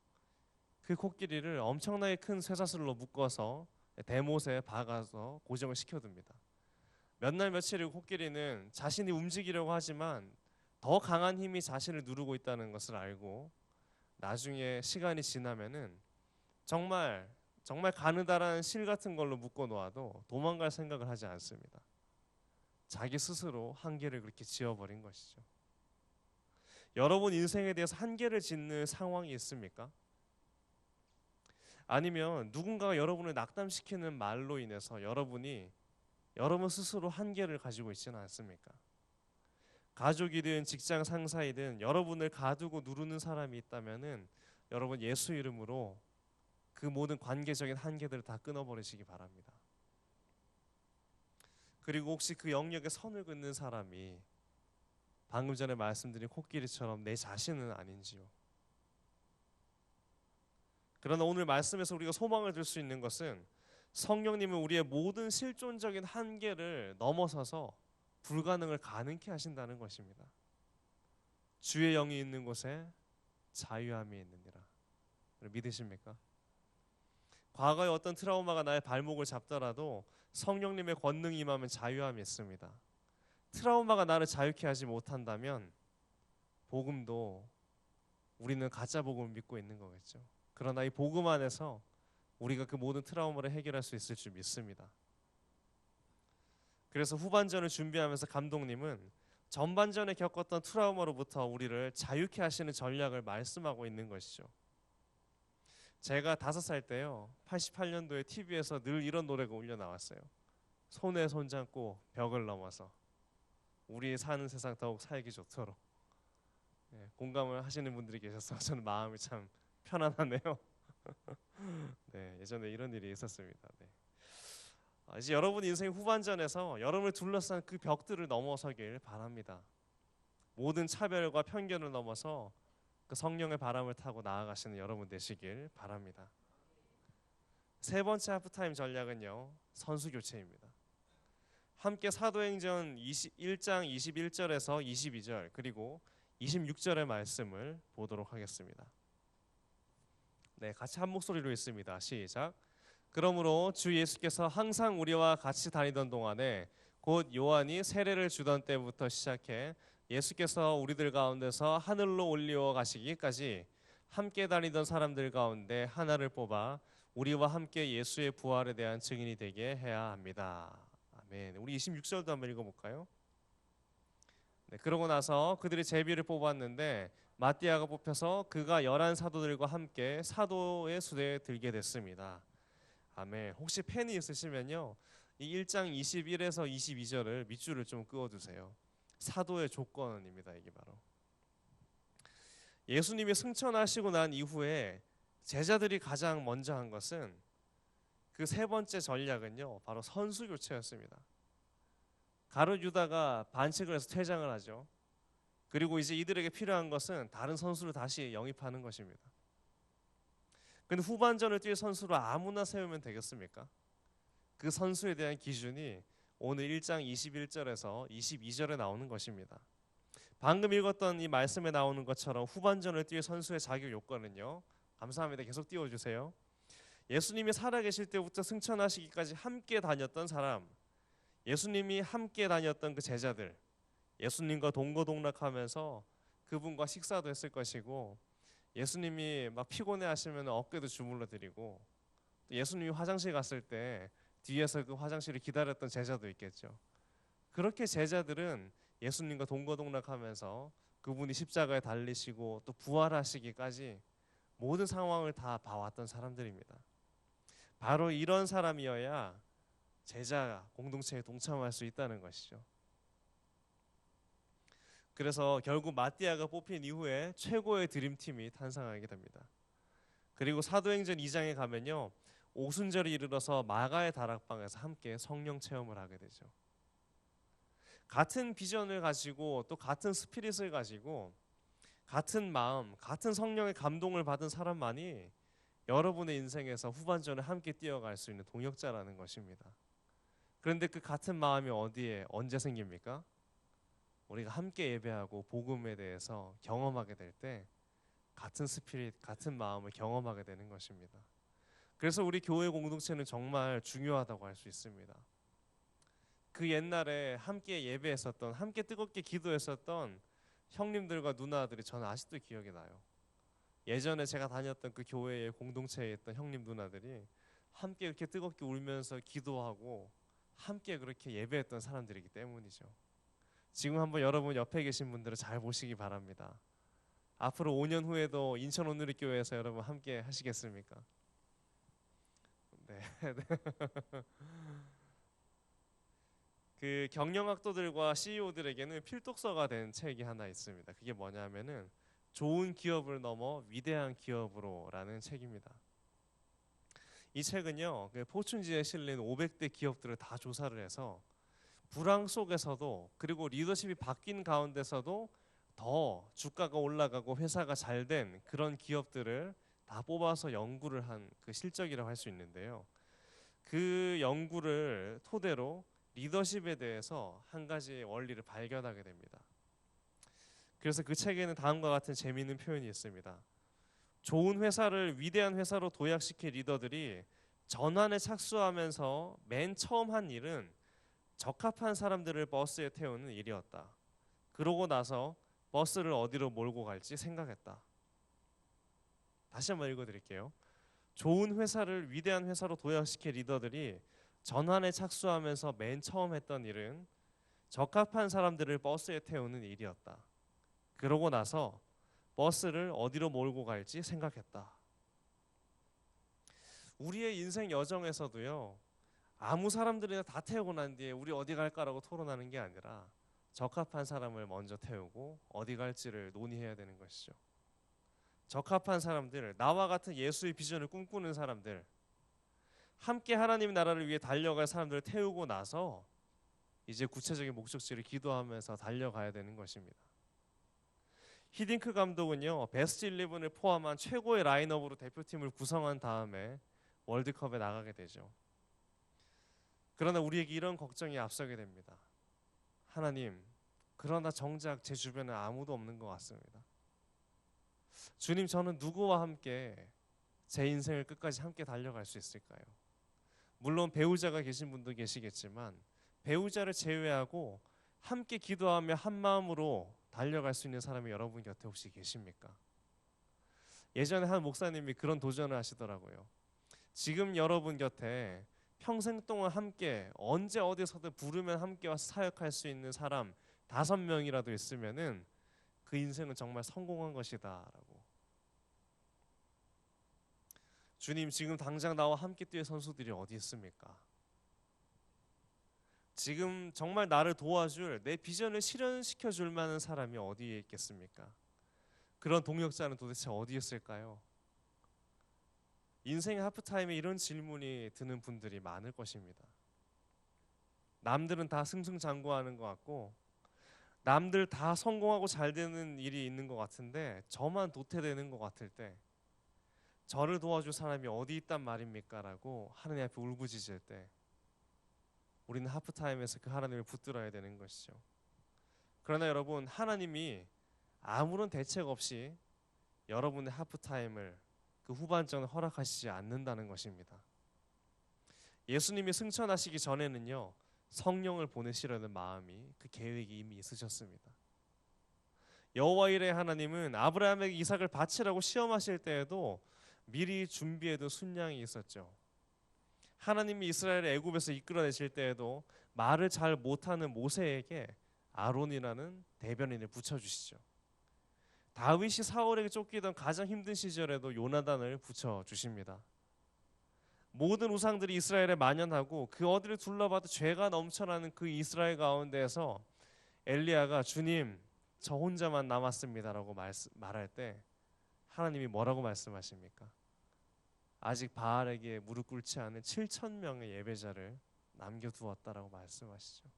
그 코끼리를 엄청나게 큰 쇠사슬로 묶어서 대못에 박아서 고정을 시켜둡니다. 몇 날 며칠 후 코끼리는 자신이 움직이려고 하지만 더 강한 힘이 자신을 누르고 있다는 것을 알고 나중에 시간이 지나면은 정말 가느다란 실 같은 걸로 묶어 놓아도 도망갈 생각을 하지 않습니다. 자기 스스로 한계를 그렇게 지어버린 것이죠. 여러분 인생에 대해서 한계를 짓는 상황이 있습니까? 아니면 누군가가 여러분을 낙담시키는 말로 인해서 여러분 스스로 한계를 가지고 있지는 않습니까? 가족이든 직장 상사이든 여러분을 가두고 누르는 사람이 있다면은 여러분 예수 이름으로 그 모든 관계적인 한계들을 다 끊어버리시기 바랍니다. 그리고 혹시 그 영역에 선을 긋는 사람이 방금 전에 말씀드린 코끼리처럼 내 자신은 아닌지요? 그러나 오늘 말씀에서 우리가 소망을 들 수 있는 것은 성령님은 우리의 모든 실존적인 한계를 넘어서서 불가능을 가능케 하신다는 것입니다. 주의 영이 있는 곳에 자유함이 있느니라. 믿으십니까? 과거에 어떤 트라우마가 나의 발목을 잡더라도 성령님의 권능이 임하면 자유함이 있습니다. 트라우마가 나를 자유케 하지 못한다면 복음도 우리는 가짜 복음을 믿고 있는 거겠죠. 그러나 이 복음 안에서 우리가 그 모든 트라우마를 해결할 수 있을 줄 믿습니다. 그래서 후반전을 준비하면서 감독님은 전반전에 겪었던 트라우마로부터 우리를 자유케 하시는 전략을 말씀하고 있는 것이죠. 제가 5살 때요, 88년도에 TV에서 늘 이런 노래가 울려 나왔어요. 손에 손잡고 벽을 넘어서 우리 사는 세상 더욱 살기 좋도록. 공감을 하시는 분들이 계셔서 저는 마음이 참 편안하네요. 네, 예전에 이런 일이 있었습니다. 네. 이제 여러분 인생 후반전에서 여러분을 둘러싼 그 벽들을 넘어서길 바랍니다. 모든 차별과 편견을 넘어서 그 성령의 바람을 타고 나아가시는 여러분 되시길 바랍니다. 세 번째 하프타임 전략은요, 선수 교체입니다. 함께 사도행전 1장 21절에서 22절 그리고 26절의 말씀을 보도록 하겠습니다. 네, 같이 한 목소리로 읽습니다. 시작. 그러므로 주 예수께서 항상 우리와 같이 다니던 동안에 곧 요한이 세례를 주던 때부터 시작해 예수께서 우리들 가운데서 하늘로 올리어 가시기까지 함께 다니던 사람들 가운데 하나를 뽑아 우리와 함께 예수의 부활에 대한 증인이 되게 해야 합니다. 아멘. 우리 26절도 한번 읽어볼까요? 네, 그러고 나서 그들이 제비를 뽑았는데 마띠아가 뽑혀서 그가 11 사도들과 함께 사도의 수대에 들게 됐습니다. 아멘. 혹시 펜이 있으시면요, 이 1장 21에서 22절을 밑줄을 좀 그어두세요. 사도의 조건입니다. 이게 바로 예수님이 승천하시고 난 이후에 제자들이 가장 먼저 한 것은 그 세 번째 전략은요, 바로 선수 교체였습니다. 가룟 유다가 반칙을 해서 퇴장을 하죠. 그리고 이제 이들에게 필요한 것은 다른 선수를 다시 영입하는 것입니다. 근데 후반전을 뛸 선수를 아무나 세우면 되겠습니까? 그 선수에 대한 기준이 오늘 1장 21절에서 22절에 나오는 것입니다. 방금 읽었던 이 말씀에 나오는 것처럼 후반전을 뛸 선수의 자격 요건은요, 감사합니다. 계속 띄워주세요. 예수님이 살아계실 때부터 승천하시기까지 함께 다녔던 사람, 예수님이 함께 다녔던 그 제자들, 예수님과 동거동락하면서 그분과 식사도 했을 것이고, 예수님이 막 피곤해 하시면 어깨도 주물러 드리고, 예수님이 화장실 갔을 때 뒤에서 그 화장실을 기다렸던 제자도 있겠죠. 그렇게 제자들은 예수님과 동거동락하면서 그분이 십자가에 달리시고 또 부활하시기까지 모든 상황을 다 봐왔던 사람들입니다. 바로 이런 사람이어야 제자 공동체에 동참할 수 있다는 것이죠. 그래서 결국 마띠아가 뽑힌 이후에 최고의 드림팀이 탄생하게 됩니다. 그리고 사도행전 2장에 가면요, 오순절이 이르러서 마가의 다락방에서 함께 성령 체험을 하게 되죠. 같은 비전을 가지고 또 같은 스피릿을 가지고 같은 마음, 같은 성령의 감동을 받은 사람만이 여러분의 인생에서 후반전에 함께 뛰어갈 수 있는 동역자라는 것입니다. 그런데 그 같은 마음이 어디에 언제 생깁니까? 우리가 함께 예배하고 복음에 대해서 경험하게 될 때 같은 스피릿, 같은 마음을 경험하게 되는 것입니다. 그래서 우리 교회 공동체는 정말 중요하다고 할 수 있습니다. 그 옛날에 함께 예배했었던, 함께 뜨겁게 기도했었던 형님들과 누나들이 저는 아직도 기억이 나요. 예전에 제가 다녔던 그 교회의 공동체에 있던 형님 누나들이 함께 이렇게 뜨겁게 울면서 기도하고 함께 그렇게 예배했던 사람들이기 때문이죠. 지금 한번 여러분 옆에 계신 분들을 잘 보시기 바랍니다. 앞으로 5년 후에도 인천 온누리교회에서 여러분 함께 하시겠습니까? 네. 그 경영학도들과 CEO들에게는 필독서가 된 책이 하나 있습니다. 그게 뭐냐면은 좋은 기업을 넘어 위대한 기업으로라는 책입니다. 이 책은요, 그 포춘지에 실린 500대 기업들을 다 조사를 해서 불황 속에서도 그리고 리더십이 바뀐 가운데서도 더 주가가 올라가고 회사가 잘 된 그런 기업들을 다 뽑아서 연구를 한 그 실적이라고 할 수 있는데요. 그 연구를 토대로 리더십에 대해서 한 가지 원리를 발견하게 됩니다. 그래서 그 책에는 다음과 같은 재미있는 표현이 있습니다. 좋은 회사를 위대한 회사로 도약시킨 리더들이 전환에 착수하면서 맨 처음 한 일은 적합한 사람들을 버스에 태우는 일이었다. 그러고 나서 버스를 어디로 몰고 갈지 생각했다. 다시 한번 읽어드릴게요. 좋은 회사를 위대한 회사로 도약시킬 리더들이 전환에 착수하면서 맨 처음 했던 일은 적합한 사람들을 버스에 태우는 일이었다. 그러고 나서 버스를 어디로 몰고 갈지 생각했다. 우리의 인생 여정에서도요, 아무 사람들이나 다 태우고 난 뒤에 우리 어디 갈까라고 토론하는 게 아니라 적합한 사람을 먼저 태우고 어디 갈지를 논의해야 되는 것이죠. 적합한 사람들, 나와 같은 예수의 비전을 꿈꾸는 사람들, 함께 하나님 나라를 위해 달려갈 사람들을 태우고 나서 이제 구체적인 목적지를 기도하면서 달려가야 되는 것입니다. 히딩크 감독은요, 베스트 11을 포함한 최고의 라인업으로 대표팀을 구성한 다음에 월드컵에 나가게 되죠. 그러나 우리에게 이런 걱정이 앞서게 됩니다. 하나님, 그러나 정작 제 주변에 아무도 없는 것 같습니다. 주님, 저는 누구와 함께 제 인생을 끝까지 함께 달려갈 수 있을까요? 물론 배우자가 계신 분도 계시겠지만 배우자를 제외하고 함께 기도하며 한 마음으로 달려갈 수 있는 사람이 여러분 곁에 혹시 계십니까? 예전에 한 목사님이 그런 도전을 하시더라고요. 지금 여러분 곁에 평생 동안 함께 언제 어디서든 부르면 함께 와서 사역할 수 있는 사람 5명이라도 있으면은 그 인생은 정말 성공한 것이다라고. 주님, 지금 당장 나와 함께 뛸 선수들이 어디 있습니까? 지금 정말 나를 도와줄, 내 비전을 실현시켜 줄 만한 사람이 어디에 있겠습니까? 그런 동역자는 도대체 어디 있을까요? 인생의 하프타임에 이런 질문이 드는 분들이 많을 것입니다. 남들은 다 승승장구하는 것 같고 남들 다 성공하고 잘 되는 일이 있는 것 같은데 저만 도태되는 것 같을 때, 저를 도와줄 사람이 어디 있단 말입니까? 라고 하느님 앞에 울부짖을 때 우리는 하프타임에서 그 하나님을 붙들어야 되는 것이죠. 그러나 여러분, 하나님이 아무런 대책 없이 여러분의 하프타임을, 그 후반전을 허락하시지 않는다는 것입니다. 예수님이 승천하시기 전에는요, 성령을 보내시려는 마음이, 그 계획이 이미 있으셨습니다. 여호와 일의 하나님은 아브라함에게 이삭을 바치라고 시험하실 때에도 미리 준비해둔 순양이 있었죠. 하나님이 이스라엘을 애굽에서 이끌어내실 때에도 말을 잘 못하는 모세에게 아론이라는 대변인을 붙여주시죠. 다윗이 사울에게 쫓기던 가장 힘든 시절에도 요나단을 붙여주십니다. 모든 우상들이 이스라엘에 만연하고 그 어디를 둘러봐도 죄가 넘쳐나는 그 이스라엘 가운데에서 엘리야가 주님, 저 혼자만 남았습니다라고 말할 때 하나님이 뭐라고 말씀하십니까? 아직 바알에게 무릎 꿇지 않은 7,000명의 예배자를 남겨두었다라고 말씀하시죠.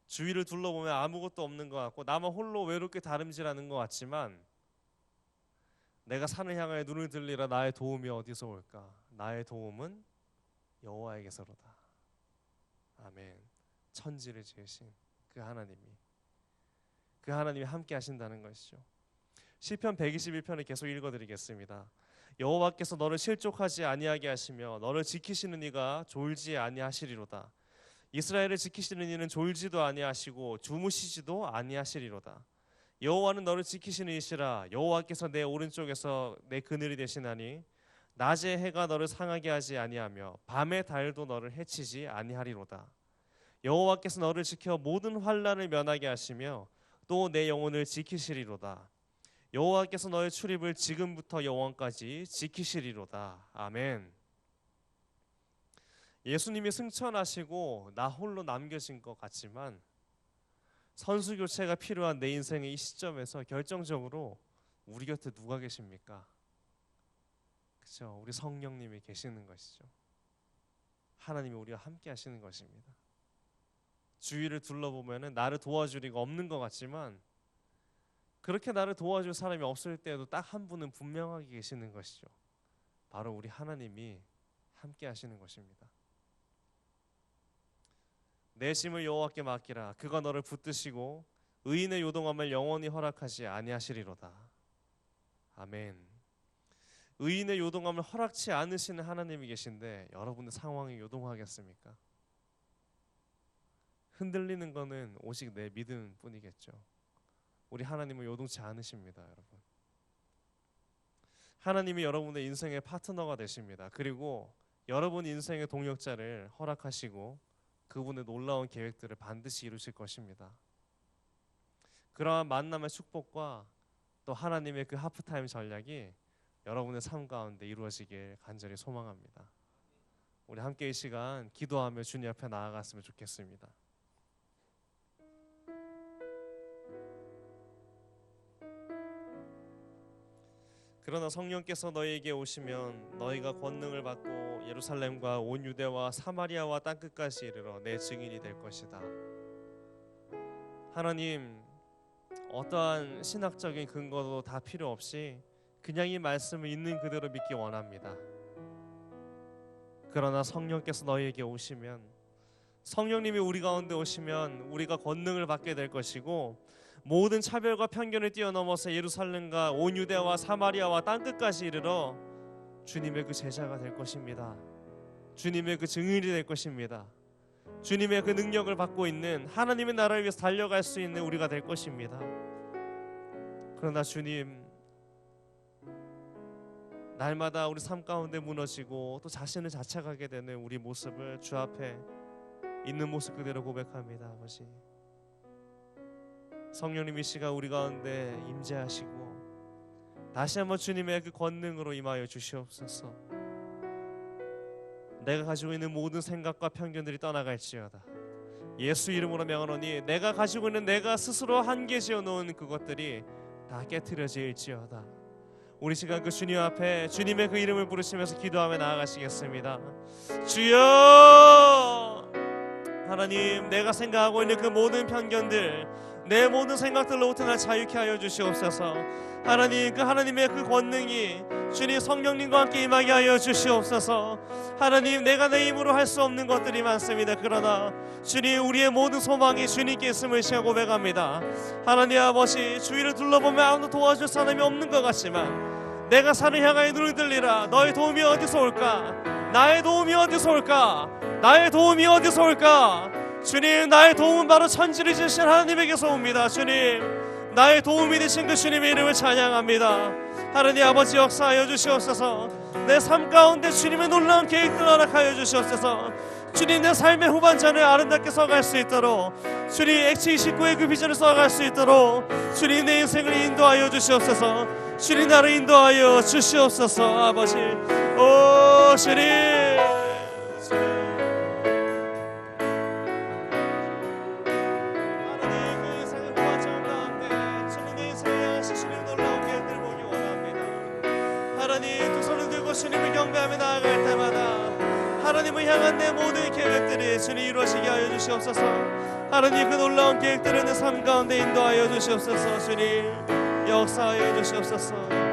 주위를 둘러보면 아무것도 없는 것 같고 나만 홀로 외롭게 다름질하는 것 같지만 내가 산을 향하여 눈을 들리라. 나의 도움이 어디서 올까? 나의 도움은 여호와에게서로다. 아멘. 천지를 지으신 그 하나님이 함께 하신다는 것이죠. 시편 121편을 계속 읽어드리겠습니다. 여호와께서 너를 실족하지 아니하게 하시며 너를 지키시는 이가 졸지 아니하시리로다. 이스라엘을 지키시는 이는 졸지도 아니하시고 주무시지도 아니하시리로다. 여호와는 너를 지키시는 이시라. 여호와께서 내 오른쪽에서 내 그늘이 되시나니 낮에 해가 너를 상하게 하지 아니하며 밤의 달도 너를 해치지 아니하리로다. 여호와께서 너를 지켜 모든 환난을 면하게 하시며 또 내 영혼을 지키시리로다. 여호와께서 너의 출입을 지금부터 영원까지 지키시리로다. 아멘. 예수님이 승천하시고 나 홀로 남겨진 것 같지만 선수 교체가 필요한 내 인생의 이 시점에서 결정적으로 우리 곁에 누가 계십니까? 그렇죠. 우리 성령님이 계시는 것이죠. 하나님이 우리와 함께 하시는 것입니다. 주위를 둘러보면은 나를 도와줄 이가 없는 것 같지만 그렇게 나를 도와줄 사람이 없을 때에도 딱 한 분은 분명하게 계시는 것이죠. 바로 우리 하나님이 함께 하시는 것입니다. 내 짐을 여호와께 맡기라. 그가 너를 붙드시고 의인의 요동함을 영원히 허락하지 아니하시리로다. 아멘. 의인의 요동함을 허락치 않으시는 하나님이 계신데 여러분의 상황이 요동하겠습니까? 흔들리는 거는 오직 내 믿음뿐이겠죠. 우리 하나님은 요동치 않으십니다, 여러분. 하나님이 여러분의 인생의 파트너가 되십니다. 그리고 여러분 인생의 동역자를 허락하시고 그분의 놀라운 계획들을 반드시 이루실 것입니다. 그러한 만남의 축복과 또 하나님의 그 하프타임 전략이 여러분의 삶 가운데 이루어지길 간절히 소망합니다. 우리 함께 이 시간 기도하며 주님 앞에 나아갔으면 좋겠습니다. 그러나 성령께서 너희에게 오시면 너희가 권능을 받고 예루살렘과 온 유대와 사마리아와 땅끝까지 이르러 내 증인이 될 것이다. 하나님, 어떠한 신학적인 근거도 다 필요 없이 그냥 이 말씀을 있는 그대로 믿기 원합니다. 그러나 성령께서 너희에게 오시면, 성령님이 우리 가운데 오시면 우리가 권능을 받게 될 것이고, 모든 차별과 편견을 뛰어넘어서 예루살렘과 온 유대와 사마리아와 땅끝까지 이르러 주님의 그 제자가 될 것입니다. 주님의 그 증인이 될 것입니다. 주님의 그 능력을 받고 있는 하나님의 나라를 위해서 달려갈 수 있는 우리가 될 것입니다. 그러나 주님, 날마다 우리 삶 가운데 무너지고 또 자신을 자책하게 되는 우리 모습을 주 앞에 있는 모습 그대로 고백합니다. 아버지, 성령님 이 시간 우리 가운데 임재하시고 다시 한번 주님의 그 권능으로 임하여 주시옵소서. 내가 가지고 있는 모든 생각과 편견들이 떠나갈지어다. 예수 이름으로 명하노니 내가 가지고 있는 내가 스스로 한계 지어놓은 그것들이 다 깨트려질지어다. 우리 시간 그 주님 앞에 주님의 그 이름을 부르시면서 기도하며 나아가시겠습니다. 주여, 하나님, 내가 생각하고 있는 그 모든 편견들, 내 모든 생각들로부터 날 자유케 하여 주시옵소서. 하나님, 그 하나님의 그 권능이 주님 성령님과 함께 임하게 하여 주시옵소서. 하나님, 내가 내 힘으로 할 수 없는 것들이 많습니다. 그러나 주님, 우리의 모든 소망이 주님께 있음을 제가 고백합니다. 하나님 아버지, 주위를 둘러보면 아무도 도와줄 사람이 없는 것 같지만 내가 산을 향하여 눈을 들리라. 너의 도움이 어디서 올까? 나의 도움이 어디서 올까? 나의 도움이 어디서 올까? 주님, 나의 도움은 바로 천지를 지으신 하나님에게서 옵니다. 주님, 나의 도움이 되신 그 주님의 이름을 찬양합니다. 하나님 아버지, 역사하여 주시옵소서. 내 삶 가운데 주님의 놀라운 계획들 허락하여 주시옵소서. 주님, 내 삶의 후반전을 아름답게 써갈 수 있도록, 주님 액치 29의 그 비전을 써갈 수 있도록 주님 내 인생을 인도하여 주시옵소서. 주님 나를 인도하여 주시옵소서. 아버지, 오 주님, 주님을 경배하며 나아갈 때마다 하나님을 향한 내 모든 계획들이 주님 이루어지게 하여 주시옵소서. 하나님, 그 놀라운 계획들을 내 삶 가운데 인도하여 주시옵소서. 주님 역사하여 주시옵소서.